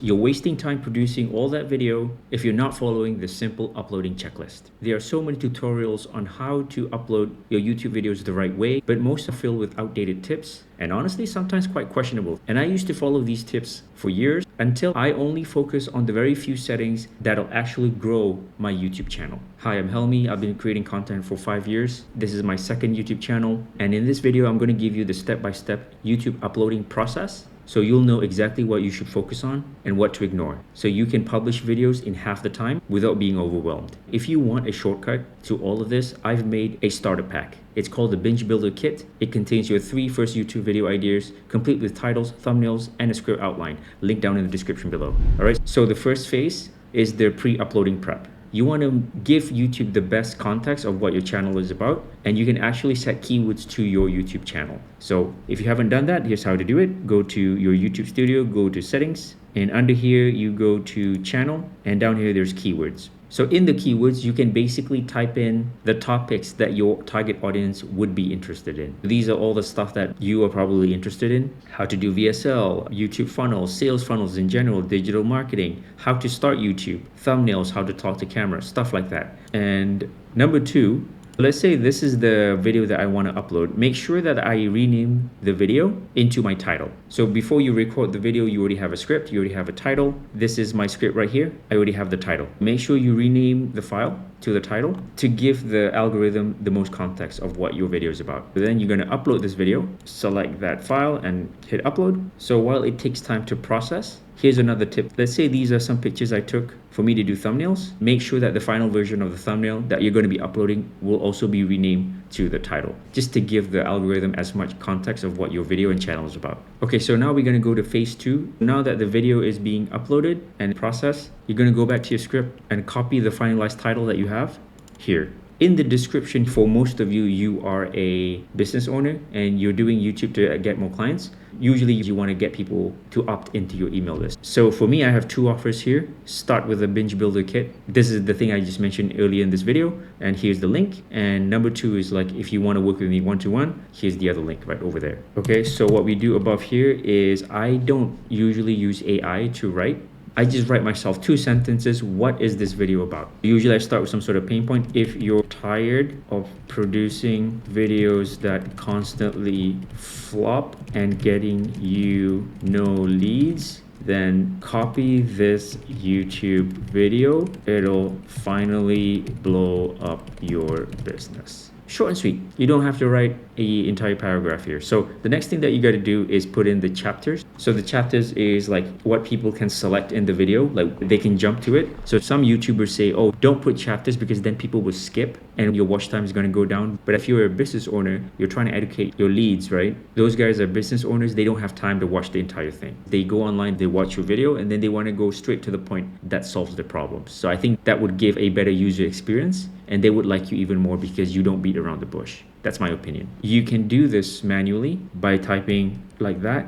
You're wasting time producing all that video if you're not following the simple uploading checklist. There are so many tutorials on how to upload your YouTube videos the right way, but most are filled with outdated tips and honestly sometimes quite questionable. And I used to follow these tips for years until I only focus on the very few settings that'll actually grow my YouTube channel. Hi, I'm Helmi. I've been creating content for 5 years. This is my second YouTube channel. And in this video, I'm going to give you the step-by-step YouTube uploading process, so you'll know exactly what you should focus on and what to ignore, so you can publish videos in half the time without being overwhelmed. If you want a shortcut to all of this, I've made a starter pack. It's called the Binge Builder Kit. It contains your 3 first YouTube video ideas, complete with titles, thumbnails, and a script outline. Link down in the description below. All right, so the first phase is the pre-uploading prep. You want to give YouTube the best context of what your channel is about, and you can actually set keywords to your YouTube channel. So if you haven't done that, here's how to do it. Go to your YouTube studio, go to settings, and under here you go to channel, and down here there's keywords. So in the keywords, you can basically type in the topics that your target audience would be interested in. These are all the stuff that you are probably interested in. How to do VSL, YouTube funnels, sales funnels in general, digital marketing, how to start YouTube, thumbnails, how to talk to camera, stuff like that. And number 2, let's say this is the video that I want to upload. Make sure that I rename the video into my title. So before you record the video, you already have a script, you already have a title. This is my script right here. I already have the title. Make sure you rename the file to the title to give the algorithm the most context of what your video is about. Then you're going to upload this video, select that file and hit upload. So while it takes time to process, here's another tip. Let's say these are some pictures I took for me to do thumbnails. Make sure that the final version of the thumbnail that you're going to be uploading will also be renamed to the title, just to give the algorithm as much context of what your video and channel is about. Okay, so now we're going to go to phase 2. Now that the video is being uploaded and processed, you're going to go back to your script and copy the finalized title that you have here. In the description, for most of you, you are a business owner and you're doing YouTube to get more clients. Usually you want to get people to opt into your email list. So for me, I have 2 offers here. Start with a Binge Builder Kit. This is the thing I just mentioned earlier in this video, and here's the link. And number 2 is like, if you want to work with me one-to-one, here's the other link right over there. Okay, so what we do above here is I don't usually use AI to write. I just write myself 2 sentences. What is this video about? Usually I start with some sort of pain point. If you're tired of producing videos that constantly flop and getting you no leads, then copy this YouTube video. It'll finally blow up your business. Short and sweet. You don't have to write an entire paragraph here. So the next thing that you got to do is put in the chapters. So the chapters is like what people can select in the video, like they can jump to it. So some YouTubers say, oh, don't put chapters because then people will skip and your watch time is going to go down. But if you're a business owner, you're trying to educate your leads, right? Those guys are business owners. They don't have time to watch the entire thing. They go online, they watch your video, and then they want to go straight to the point that solves the problem. So I think that would give a better user experience, and they would like you even more because you don't beat around the bush. That's my opinion. You can do this manually by typing like that.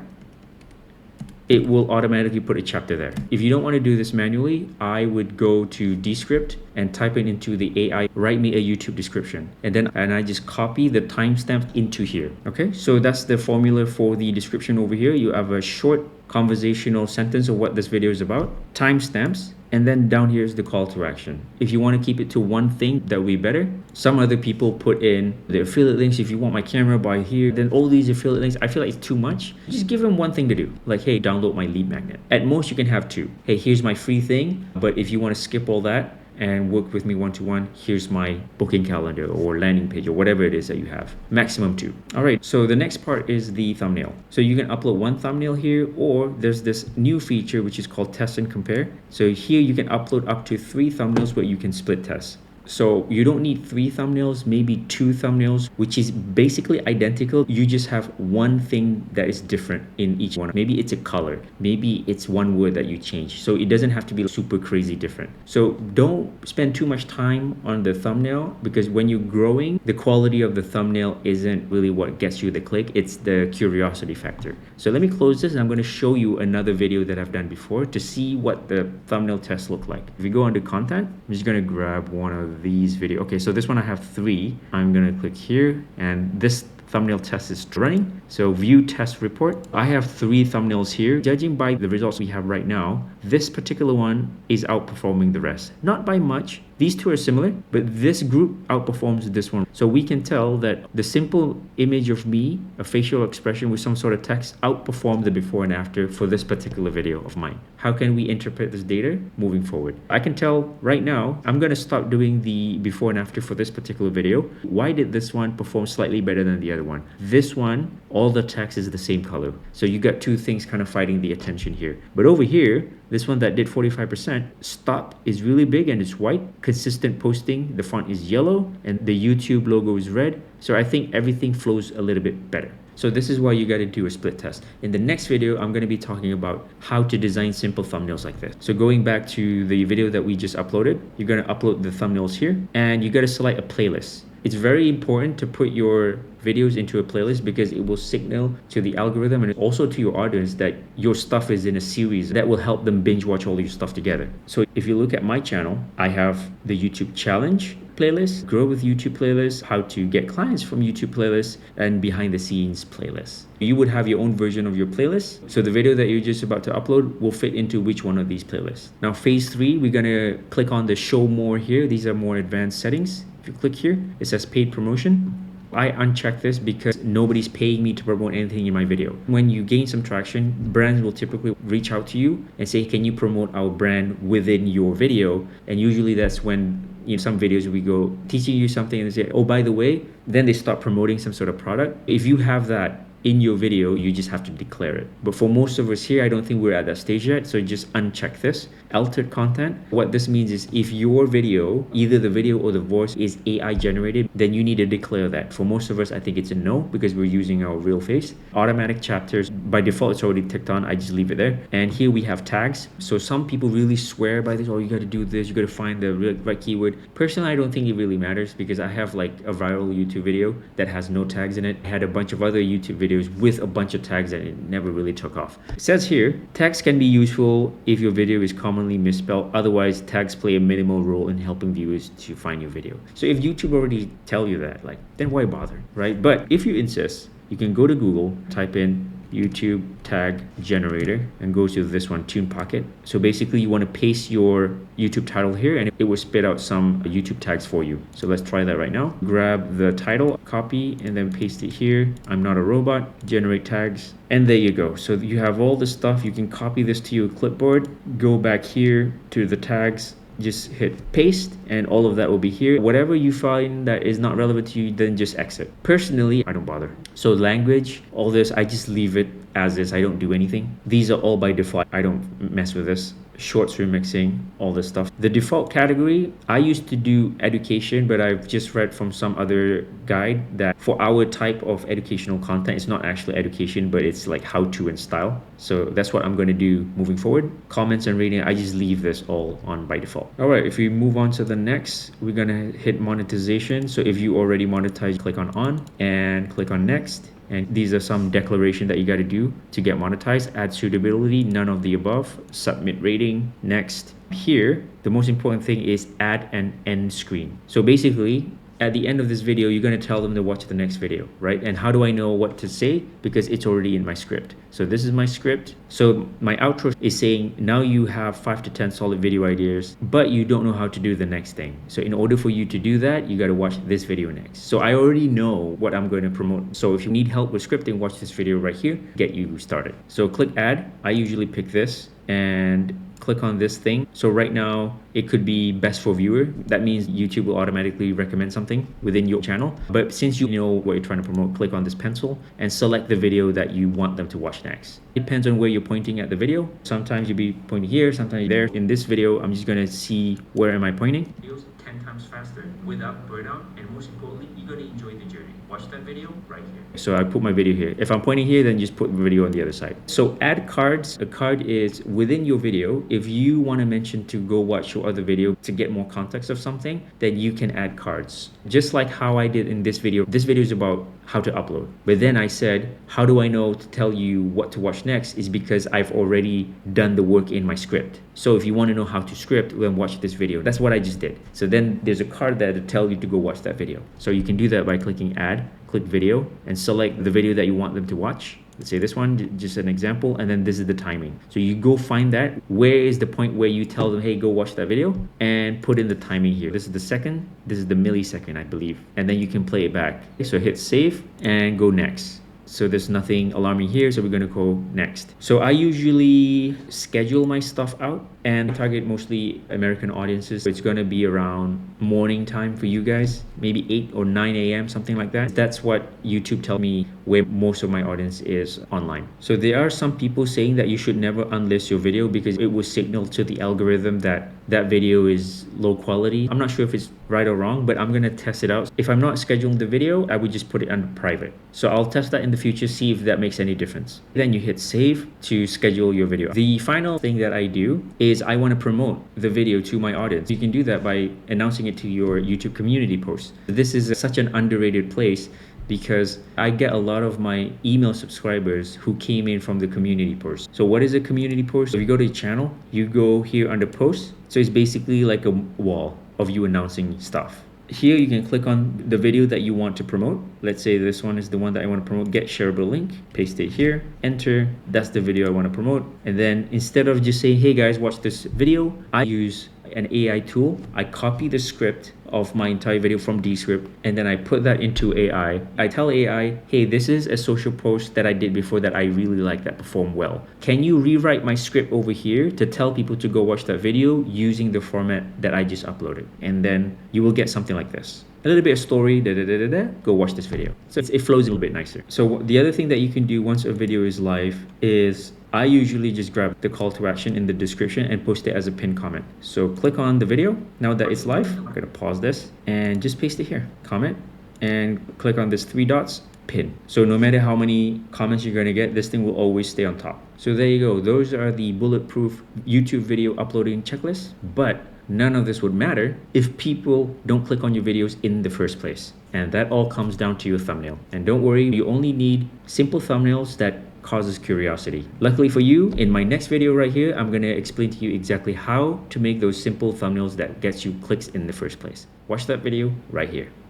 It will automatically put a chapter there. If you don't want to do this manually, I would go to Descript and type it into the AI, write me a YouTube description. And I just copy the timestamp into here. Okay, so that's the formula for the description over here. You have a short conversational sentence of what this video is about, timestamps, and then down here is the call to action. If you want to keep it to one thing, that would be better. Some other people put in the affiliate links. If you want my camera, buy here. Then all these affiliate links, I feel like it's too much. Just give them one thing to do. Like, hey, download my lead magnet. At most, you can have 2. Hey, here's my free thing. But if you want to skip all that and work with me one-to-one, here's my booking calendar or landing page or whatever it is that you have. Maximum 2. All right, so the next part is the thumbnail. So you can upload 1 thumbnail here, or there's this new feature which is called test and compare. So here you can upload up to 3 thumbnails where you can split test. So you don't need 3 thumbnails, maybe 2 thumbnails, which is basically identical. You just have one thing that is different in each one. Maybe it's a color, maybe it's one word that you change. So it doesn't have to be super crazy different. So don't spend too much time on the thumbnail, because when you're growing, the quality of the thumbnail isn't really what gets you the click. It's the curiosity factor. So let me close this and I'm going to show you another video that I've done before to see what the thumbnail tests look like. If you go under content, I'm just going to grab one of these videos. Okay, so this one I have 3. I'm gonna click here, and this thumbnail test is running. So view test report. I have 3 thumbnails here. Judging by the results we have right now, this particular one is outperforming the rest. Not by much. These 2 are similar, but this group outperforms this one. So we can tell that the simple image of me, a facial expression with some sort of text, outperformed the before and after for this particular video of mine. How can we interpret this data moving forward? I can tell right now, I'm going to stop doing the before and after for this particular video. Why did this one perform slightly better than the other one? This one, all the text is the same color. So you got 2 things kind of fighting the attention here. But over here, this one that did 45%, stop is really big and it's white. Consistent posting, the font is yellow and the YouTube logo is red. So I think everything flows a little bit better. So this is why you got to do a split test. In the next video, I'm going to be talking about how to design simple thumbnails like this. So going back to the video that we just uploaded, you're going to upload the thumbnails here and you got to select a playlist. It's very important to put your videos into a playlist because it will signal to the algorithm and also to your audience that your stuff is in a series that will help them binge watch all your stuff together. So if you look at my channel, I have the YouTube challenge playlist, grow with YouTube playlist, how to get clients from YouTube playlist, and behind the scenes playlist. You would have your own version of your playlist. So the video that you're just about to upload will fit into which one of these playlists. Now phase 3, we're gonna click on the show more here. These are more advanced settings. If you click here, it says paid promotion. I uncheck this because nobody's paying me to promote anything in my video. When you gain some traction, brands will typically reach out to you and say, can you promote our brand within your video? And usually that's when some videos we go teaching you something and they say, oh, by the way, then they start promoting some sort of product. If you have that in your video, you just have to declare it. But for most of us here, I don't think we're at that stage yet. So just uncheck this. Altered content. What this means is if your video, either the video or the voice is AI generated, then you need to declare that. For most of us, I think it's a no because we're using our real face. Automatic chapters, by default, it's already ticked on. I just leave it there. And here we have tags. So some people really swear by this. Oh, you got to do this. You got to find the right keyword. Personally, I don't think it really matters because I have like a viral YouTube video that has no tags in it. I had a bunch of other YouTube videos with a bunch of tags that it never really took off. It says here, tags can be useful if your video is commonly misspelled. Otherwise, tags play a minimal role in helping viewers to find your video. So if YouTube already tell you that, then why bother, right? But if you insist, you can go to Google, type in YouTube tag generator and go to this one, Tune Pocket. So basically you want to paste your YouTube title here and it will spit out some YouTube tags for you. So let's try that right now. Grab the title, copy, and then paste it here. I'm not a robot, generate tags. And there you go. So you have all the stuff. You can copy this to your clipboard, go back here to the tags, just hit paste and all of that will be here. Whatever you find that is not relevant to you, then just exit. Personally, I don't bother. So language, all this, I just leave it as is. I don't do anything. These are all by default. I don't mess with this. Shorts remixing, all this stuff. The default category, I used to do education, but I've just read from some other guide that for our type of educational content, it's not actually education, but it's like how to and style. So that's what I'm going to do moving forward. Comments and rating, I just leave this all on by default. All right, if we move on to the next, we're going to hit monetization. So if you already monetize, click on and click on next. And these are some declaration that you got to do to get monetized. Add suitability, none of the above. Submit rating, next. Here, the most important thing is add an end screen. So basically, at the end of this video, you're going to tell them to watch the next video, right? And how do I know what to say? Because it's already in my script. So this is my script. So my outro is saying, now you have 5 to 10 solid video ideas, but you don't know how to do the next thing. So in order for you to do that, you got to watch this video next. So I already know what I'm going to promote. So if you need help with scripting, watch this video right here, get you started. So click add. I usually pick this and click on this thing. So right now it could be best for viewer. That means YouTube will automatically recommend something within your channel. But since you know what you're trying to promote, click on this pencil and select the video that you want them to watch next. It depends on where you're pointing at the video. Sometimes you'll be pointing here, sometimes there. In this video, I'm just gonna see where am I pointing. Videos 10 times faster without burnout, and most importantly, you're gonna enjoy the journey. Watch that video right here. So I put my video here. If I'm pointing here, then just put the video on the other side. So add cards. A card is within your video. If you want to mention to go watch your other video to get more context of something, then you can add cards. Just like how I did in this video. This video is about how to upload. But then I said, how do I know to tell you what to watch next? Is because I've already done the work in my script. So if you want to know how to script, then watch this video. That's what I just did. So then there's a card there to tell you to go watch that video. So you can do that by clicking add. click video and select the video that you want them to watch. Let's say this one, just an example, and then this is the timing. So you go find that. Where is the point where you tell them, hey, go watch that video, and put in the timing here. This is the second, this is the millisecond, I believe. And then you can play it back. So hit save and go next. So there's nothing alarming here, so we're gonna go next. So I usually schedule my stuff out and target mostly American audiences. So it's gonna be around morning time for you guys, maybe 8 or 9 a.m., something like that. That's what YouTube tells me where most of my audience is online. So there are some people saying that you should never unlist your video because it will signal to the algorithm that that video is low quality. I'm not sure if it's right or wrong, but I'm gonna test it out. If I'm not scheduling the video, I would just put it under private. So I'll test that in the future, see if that makes any difference. Then you hit save to schedule your video. The final thing that I do is I want to promote the video to my audience. You can do that by announcing it to your YouTube community post. This is such an underrated place because I get a lot of my email subscribers who came in from the community post. So what is a community post? If you go to your channel, you go here under posts. So it's basically like a wall of you announcing stuff. Here you can click on the video that you want to promote. Let's say this one is the one that I want to promote. Get shareable link, paste it here, enter. That's the video I want to promote. And then instead of just saying, hey guys, watch this video, I use an AI tool. I copy the script of my entire video from Descript, and then I put that into AI. I tell AI, hey, this is a social post that I did before that I really like, that performed well. Can you rewrite my script over here to tell people to go watch that video using the format that I just uploaded? And then you will get something like this. A little bit of story, go watch this video. So it flows a little bit nicer. So the other thing that you can do once a video is live is I usually just grab the call to action in the description and post it as a pinned comment. So click on the video. Now that it's live, I'm gonna pause this and just paste it here. Comment and click on this 3 dots, pin. So no matter how many comments you're gonna get, this thing will always stay on top. So there you go. Those are the bulletproof YouTube video uploading checklists. But none of this would matter if people don't click on your videos in the first place. And that all comes down to your thumbnail. And don't worry, you only need simple thumbnails that causes curiosity. Luckily for you, in my next video right here, I'm gonna explain to you exactly how to make those simple thumbnails that gets you clicks in the first place. Watch that video right here.